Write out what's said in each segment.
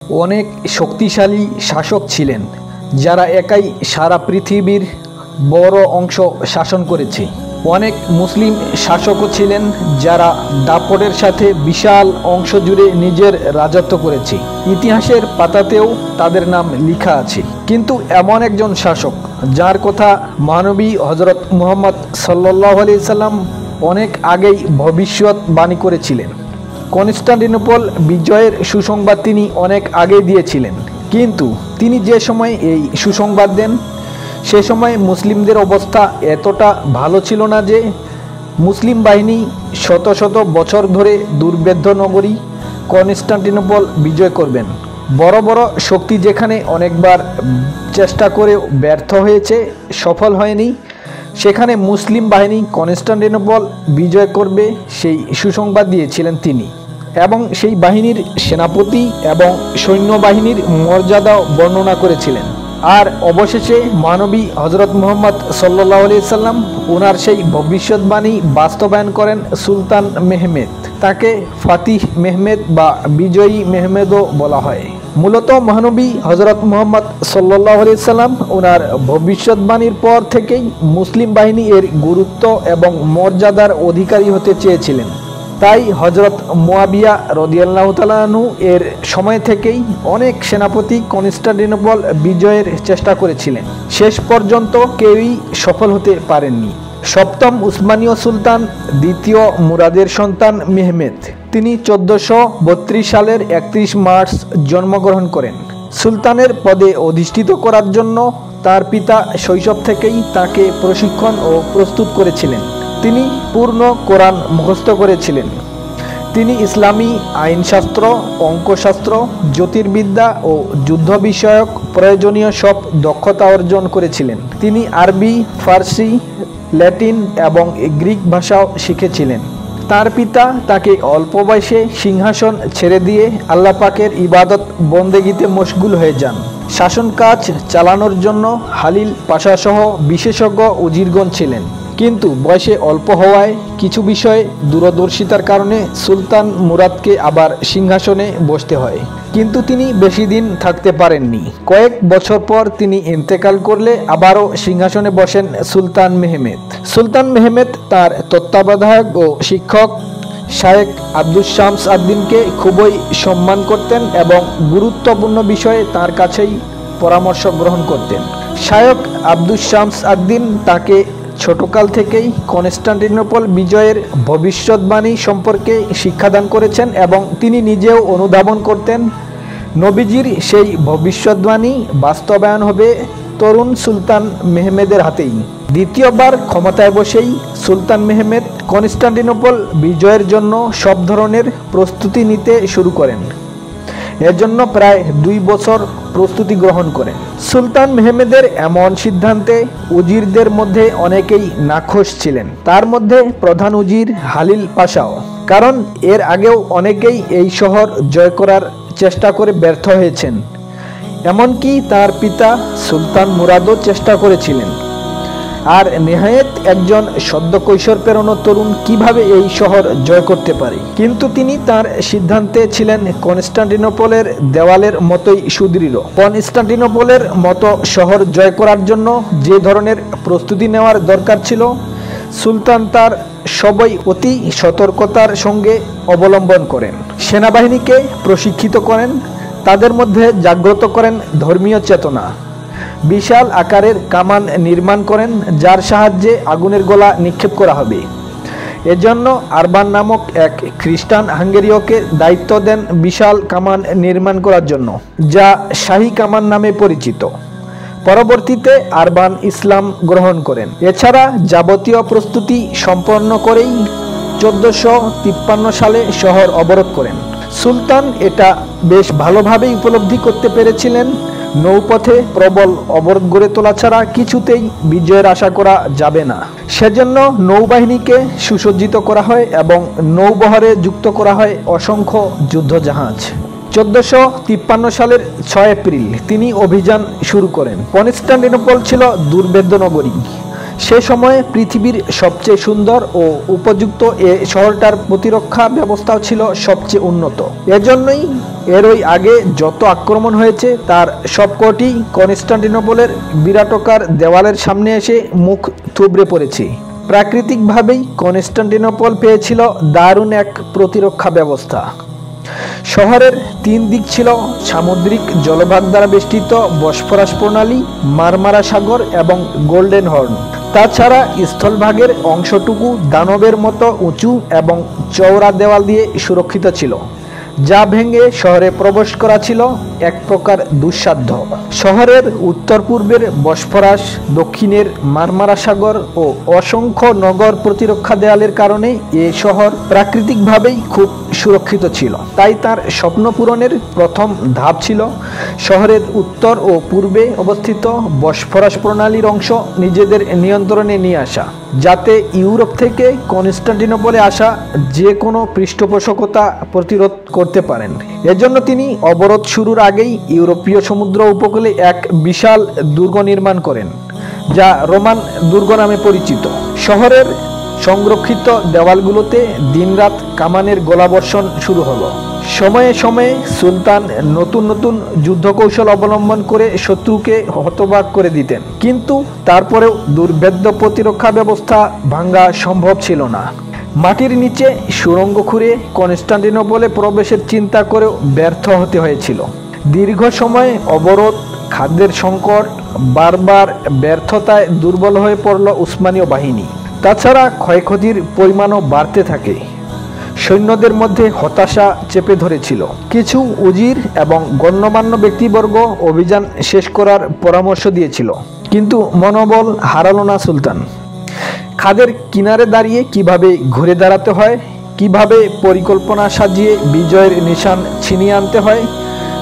অনেক শক্তিশালী শাসক ছিলেন যারা একাই সারা পৃথিবীর বড় অংশ শাসন করেছে। অনেক মুসলিম শাসকও ছিলেন যারা দাপটের সাথে বিশাল অংশ জুড়ে নিজের রাজত্ব করেছে। ইতিহাসের পাতাতেও তাদের নাম লেখা আছে। কিন্তু এমন একজন শাসক যার কথা মহানবী হযরত মুহাম্মদ সাল্লাল্লাহু আলাইহি সাল্লাম অনেক আগেই ভবিষ্যৎবাণী করেছিলেন। কনস্টান্টিনোপল বিজয়ের সুসংবাদ তিনি অনেক আগে দিয়েছিলেন, কিন্তু তিনি যে সময় এই সুসংবাদ দেন সে সময় মুসলিমদের অবস্থা এতটা ভালো ছিল না যে মুসলিম বাহিনী শত শত বছর ধরে দুর্ভেদ্য নগরী কনস্টান্টিনোপল বিজয় করবেন। বড় বড় শক্তি যেখানে অনেকবার চেষ্টা করেও ব্যর্থ হয়েছে, সফল হয়নি, সেখানে মুসলিম বাহিনী কনস্টান্টিনোপল বিজয় করবে সেই সুসংবাদ দিয়েছিলেন তিনি, এবং সেই বাহিনীর সেনাপতি এবং সৈন্যবাহিনীর মর্যাদাও বর্ণনা করেছিলেন। আর অবশেষে মহানবী হযরত মুহাম্মদ সাল্লাল্লাহু আলাইহি সাল্লাম ওনার সেই ভবিষ্যৎবাণী বাস্তবায়ন করেন সুলতান মেহমেদ। তাকে ফাতিহ মেহমেদ বা বিজয়ী মেহমেদও বলা হয়। মূলত মহানবী হযরত মুহাম্মদ সাল্লাল্লাহু আলাইহি সাল্লাম ওনার ভবিষ্যৎবাণীর পর থেকেই মুসলিম বাহিনী এর গুরুত্ব এবং মর্যাদার অধিকারী হতে চেয়েছিলেন। তাই হযরত মুয়াবিয়া রাদিয়াল্লাহু তাআলা আনহু এর সময় থেকেই অনেক সেনাপতি কনস্টান্টিনোপল বিজয়ের চেষ্টা করেছিলেন। শেষ পর্যন্ত কেউই সফল হতে পারেননি। সপ্তম উসমানীয় সুলতান দ্বিতীয় মুরাদের সন্তান মেহমেদ, তিনি 1432 সালের 31 মার্চ জন্মগ্রহণ করেন। সুলতানের পদে অধিষ্ঠিত করার জন্য তার পিতা শৈশব থেকেই তাকে প্রশিক্ষণ ও প্রস্তুত করেছিলেন। তিনি পূর্ণ কোরআন মুখস্থ করেছিলেন। তিনি ইসলামী আইনশাস্ত্র, অঙ্কশাস্ত্র, জ্যোতির্বিদ্যা ও যুদ্ধ বিষয়ক প্রয়োজনীয় সব দক্ষতা অর্জন করেছিলেন। তিনি আরবি, ফার্সি, ল্যাটিন এবং গ্রিক ভাষাও শিখেছিলেন। তার পিতা তাকে অল্প বয়সে সিংহাসন ছেড়ে দিয়ে আল্লাহ পাকের ইবাদত বন্দেগীতে মশগুল হয়ে যান। শাসন কাজ চালানোর জন্য হালিল পাশাসহ বিশেষজ্ঞ উজিরগণ ছিলেন, কিন্তু বয়সে অল্প হওয়ায় কিছু বিষয়ে দূরদর্শিতার কারণে সুলতান মুরাদকে আবার সিংহাসনে বসতে হয়। কিন্তু তিনি বেশি দিন থাকতে পারেননি। কয়েক বছর পর তিনি ইন্তেকাল করলে আবারও সিংহাসনে বসেন সুলতান মেহমেদ। সুলতান মেহমেদ তার তত্ত্বাবধায়ক ও শিক্ষক শায়েখ আব্দুস শামস আদ-দ্বীনকে খুবই সম্মান করতেন এবং গুরুত্বপূর্ণ বিষয়ে তার কাছেই পরামর্শ গ্রহণ করতেন। শায়েখ আব্দুস শামস আদ-দ্বীন তাকে ছোটকাল থেকেই কনস্টান্টিনোপল বিজয়ের ভবিষ্যৎবাণী সম্পর্কে শিক্ষাদান করেছেন এবং তিনি নিজেও অনুধাবন করতেন নবীজির সেই ভবিষ্যৎবাণী বাস্তবায়ন হবে তরুণ সুলতান মেহমেদের হাতেই। দ্বিতীয়বার ক্ষমতায় বসেই সুলতান মেহমেদ কনস্টান্টিনোপল বিজয়ের জন্য সব ধরনের প্রস্তুতি নিতে শুরু করেন। এর জন্য প্রায় 2 বছর প্রস্তুতি গ্রহণ করেন। সুলতান মেহমেদের এমন সিদ্ধান্তে উজিরদের মধ্যে অনেকেই নাখোশ ছিলেন, তার মধ্যে প্রধান উজির হালিল পাশাও, কারণ এর আগেও অনেকেই এই শহর জয় করার চেষ্টা করে ব্যর্থ হয়েছেন। এমনকি তার পিতা সুলতান মুরাদও চেষ্টা করেছিলেন। আর নেহায়েত একজন সদ্য কৈশোর পেরোনো তরুণ কিভাবে এই শহর জয় করতে পারে? কিন্তু তিনি তার সিদ্ধান্তে ছিলেন কনস্টান্টিনোপলের দেওয়ালের মতোই সুদৃঢ়। কনস্টান্টিনোপলের মতো শহর জয় করার জন্য যে ধরনের প্রস্তুতি নেওয়ার দরকার ছিল, সুলতান তার সবই অতি সতর্কতার সঙ্গে অবলম্বন করেন। সেনাবাহিনীকে প্রশিক্ষিত করেন, তাদের মধ্যে জাগ্রত করেন ধর্মীয় চেতনা। বিশাল আকারের কামান নির্মাণ করেন যার সাহায্যে আগুনের গোলা নিক্ষেপ করা হবে। এজন্য আরবান নামক এক খ্রিস্টান হাঙ্গেরীয়কে দায়িত্ব দেন বিশাল কামান নির্মাণ করার জন্য, যা শাহী কামান নামে পরিচিত। পরবর্তীতে আরবান ইসলাম গ্রহণ করেন। এছাড়া যাবতীয় প্রস্তুতি সম্পন্ন করেই 1453 সালে শহর অবরোধ করেন। সুলতান এটা বেশ ভালোভাবেই উপলব্ধি করতে পেরেছিলেন নৌপথে প্রবল অবরোধ গড়ে তোলা ছাড়া কিছুতেই বিজয়ের আশা করা যাবে না। সেজন্য নৌবাহিনীকে সুসজ্জিত করা হয় এবং নৌবহরে যুক্ত করা হয় অসংখ্য যুদ্ধজাহাজ। 1453 সালের 6 এপ্রিল তিনি অভিযান শুরু করেন। কনস্টান্টিনোপল ছিল দুর্ভেদ্য নগরী। সে সময়ে পৃথিবীর সবচেয়ে সুন্দর ও উপযুক্ত এ শহরটার প্রতিরক্ষা ব্যবস্থাও ছিল সবচেয়ে উন্নত। এজন্যই এরই আগে যত আক্রমণ হয়েছে তার সবকটি কনস্টান্টিনোপলের বিরাটকার দেওয়ালের সামনে এসে মুখ থুবড়ে পড়েছে। প্রাকৃতিকভাবেই কনস্টান্টিনোপল পেয়েছিল দারুণ এক প্রতিরক্ষা ব্যবস্থা। শহরের 3 দিক ছিল সামুদ্রিক জলভাগ দ্বারা বেষ্টিত বসফরাস প্রণালী, মারমারা সাগর এবং গোল্ডেন হর্ন। তাছাড়া স্থলভাগের অংশটুকু দানবের মতো উঁচু এবং চওড়া দেওয়াল দিয়ে সুরক্ষিত ছিল, যা ভেঙে শহরে প্রবেশ করা ছিল এক প্রকার দুঃসাধ্য। শহরের উত্তর পূর্বের বসফরাস, দক্ষিণের মারমারা সাগর ও অসংখ্য নগর প্রতিরক্ষা দেয়ালের কারণে এ শহর প্রাকৃতিকভাবেই খুব সুরক্ষিত ছিল। তাই তার স্বপ্ন পূরণের প্রথম ধাপ ছিল শহরের উত্তর ও পূর্বে অবস্থিত বসফরাস প্রণালীর অংশ নিজেদের নিয়ন্ত্রণে নিয়ে আসা, যাতে ইউরোপ থেকে কনস্টান্টিনোপলে আসা যে কোনো পৃষ্ঠপোষকতা প্রতিরোধ করতে পারেন। এজন্য তিনি অবরোধ শুরুর আগেই ইউরোপীয় সমুদ্র উপকূলে এক বিশাল দুর্গ নির্মাণ করেন, যা রোমান দুর্গ নামে পরিচিত। শহরের সংরক্ষিত দেওয়ালগুলোতে দিনরাত কামানের গোলাবর্ষণ শুরু হলো। সময়ে সময়ে সুলতান নতুন নতুন যুদ্ধকৌশল অবলম্বন করে শত্রুকে হতবাক করে দিতেন, কিন্তু তারপরেও দুর্ভেদ্য প্রতিরক্ষা ব্যবস্থা ভাঙা সম্ভব ছিল না। মাটির নিচে সুড়ঙ্গ খুঁড়ে কনস্টান্টিনোপলে প্রবেশের চিন্তা করেও ব্যর্থ হতে হয়েছিল। দীর্ঘ সময় অবরোধ, খাদ্যের সংকট, বারবার ব্যর্থতায় দুর্বল হয়ে পড়ল উসমানীয় বাহিনী। তাছাড়া ক্ষয়ক্ষতির পরিমাণও বাড়তে থাকে। সৈন্যদের মধ্যে হতাশা চেপে ধরেছিল। কিছু উজির এবং গণ্যমান্য ব্যক্তিবর্গ অভিযান শেষ করার পরামর্শ দিয়েছিল, কিন্তু মনোবল হারালো না সুলতান। খাদের কিনারে দাঁড়িয়ে কিভাবে ঘুরে দাঁড়াতে হয়, কিভাবে পরিকল্পনা সাজিয়ে বিজয়ের নিশান ছিনিয়ে আনতে হয়,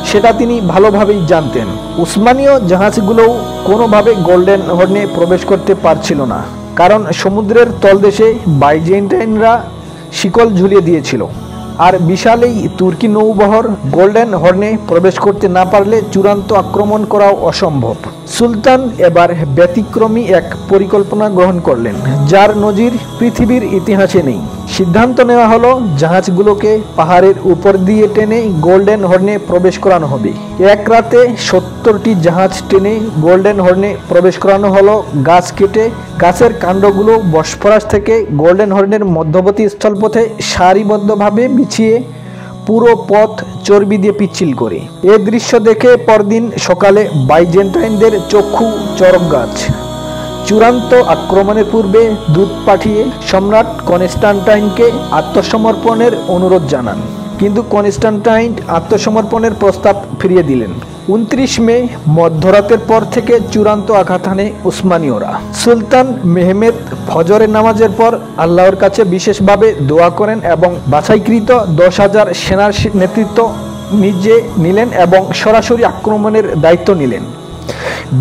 সেটা তিনি ভালোভাবেই জানতেন। উসমানীয় জাহাজগুলোও কোনোভাবে গোল্ডেন হর্নে প্রবেশ করতে পারছিল না, কারণ সমুদ্রের তলদেশে বাইজেন্টাইনরা শিকল ঝুলিয়ে দিয়েছিল। আর বিশাল এই তুর্কি নৌবহর গোল্ডেন হর্নে প্রবেশ করতে না পারলে চূড়ান্ত আক্রমণ করাও অসম্ভব। সুলতান এবার ব্যতিক্রমী এক পরিকল্পনা গ্রহণ করলেন, যার নজির পৃথিবীর ইতিহাসে নেই। সিদ্ধান্ত নেওয়া হলো জাহাজগুলোকে পাহাড়ের উপর দিয়ে টেনে গোল্ডেন হর্নে প্রবেশ করানো হবে। এক রাতে 70টি জাহাজ টেনে গোল্ডেন হর্নে প্রবেশ করানো হলো। গাছ কেটে গাছের কাণ্ডগুলো বসফরাস থেকে গোল্ডেন হর্নের মধ্যবর্তী স্থলপথে সারিবদ্ধভাবে বিছিয়ে পুরো পথ চর্বি দিয়ে পিচ্ছিল করে। এ দৃশ্য দেখে পরদিন সকালে বাইজেন্টাইনদের চক্ষু চরক গাছ। চূড়ান্ত আক্রমণের পূর্বে দূত পাঠিয়ে সম্রাট কনস্টান্টাইনকে আত্মসমর্পণের অনুরোধ জানান, কিন্তু কনস্টান্টাইন আত্মসমর্পণের প্রস্তাব ফিরিয়ে দিলেন। 29 মে মধ্যরাতের পর থেকে চূড়ান্ত আঘাত হানে উসমানীয়রা। সুলতান মেহমেদ ফজরের নামাজের পর আল্লাহর কাছে বিশেষভাবে দোয়া করেন এবং বাছাইকৃত 10,000 সেনার নেতৃত্ব নিজে নিলেন এবং সরাসরি আক্রমণের দায়িত্ব নিলেন।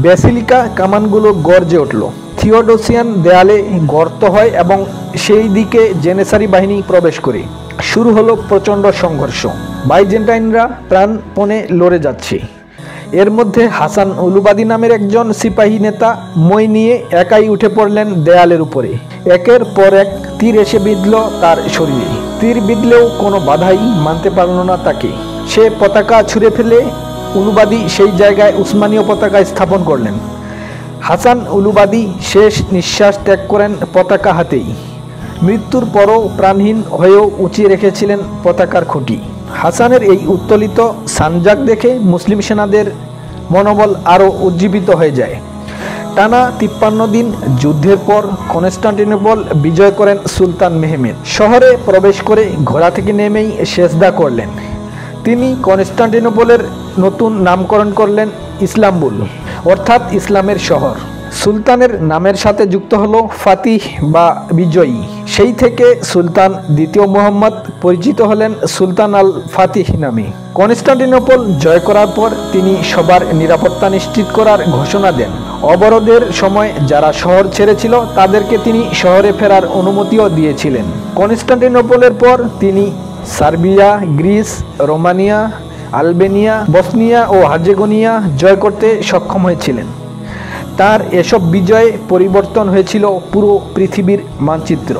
ব্যাসিলিকা কামানগুলো গর্জে উঠল। থিওডোসিয়ান দেয়ালে গর্ত হয় এবং সেই দিকে জেনেসারি বাহিনী প্রবেশ করে। শুরু হলো প্রচণ্ড সংঘর্ষ। বাইজেন্টাইনরা প্রাণপণে লড়ে যাচ্ছে। এর মধ্যে হাসান উলুবাদী নামের একজন সিপাহী নেতা মই নিয়ে একাই উঠে পড়লেন দেয়ালের উপরে। একের পর এক তীর এসে বিঁধল তার শরীরে। তীর বিঁধলেও কোনো বাধাই মানতে পারল না তাকে। সে পতাকা ছুঁড়ে ফেলে উলুবাদী সেই জায়গায় উসমানীয় পতাকা স্থাপন করলেন। হাসান উলুবাদী শেষ নিঃশ্বাস ত্যাগ করেন পতাকা হাতেই। মৃত্যুর পরও প্রাণহীন হয়েও উঁচিয়ে রেখেছিলেন পতাকার খুঁটি। হাসানের এই উত্তোলিত সানজাক দেখে মুসলিম সেনাদের মনোবল আরও উজ্জীবিত হয়ে যায়। টানা 53 দিন যুদ্ধের পর কনস্টান্টিনোপল বিজয় করেন সুলতান মেহমেদ। শহরে প্রবেশ করে ঘোড়া থেকে নেমেই সেজদা করলেন। তিনি কনস্টান্টিনোপলের নতুন নামকরণ করলেন ইসলাম্বুল, অর্থাৎ ইসলামের শহর। সুলতানের নামের সাথে যুক্ত হলো ফাতিহ বা বিজয়ী। সেই থেকে সুলতান দ্বিতীয় মোহাম্মদ পরিচিত হলেন সুলতান আল ফাতিহ নামে। কনস্টান্টিনোপল জয় করার পর তিনি সবার নিরাপত্তা নিশ্চিত করার ঘোষণা দেন। অবরোধের সময় যারা শহর ছেড়েছিল তাদেরকে তিনি শহরে ফেরার অনুমতিও দিয়েছিলেন। কনস্টান্টিনোপলের পর তিনি Serbia, Greece, Romania, Albania, Bosnia ও হার্জেগোনিয়া জয় করতে সক্ষম হয়েছিলেন। তার এসব বিজয়ে পরিবর্তন হয়েছিল পুরো পৃথিবীর মানচিত্র।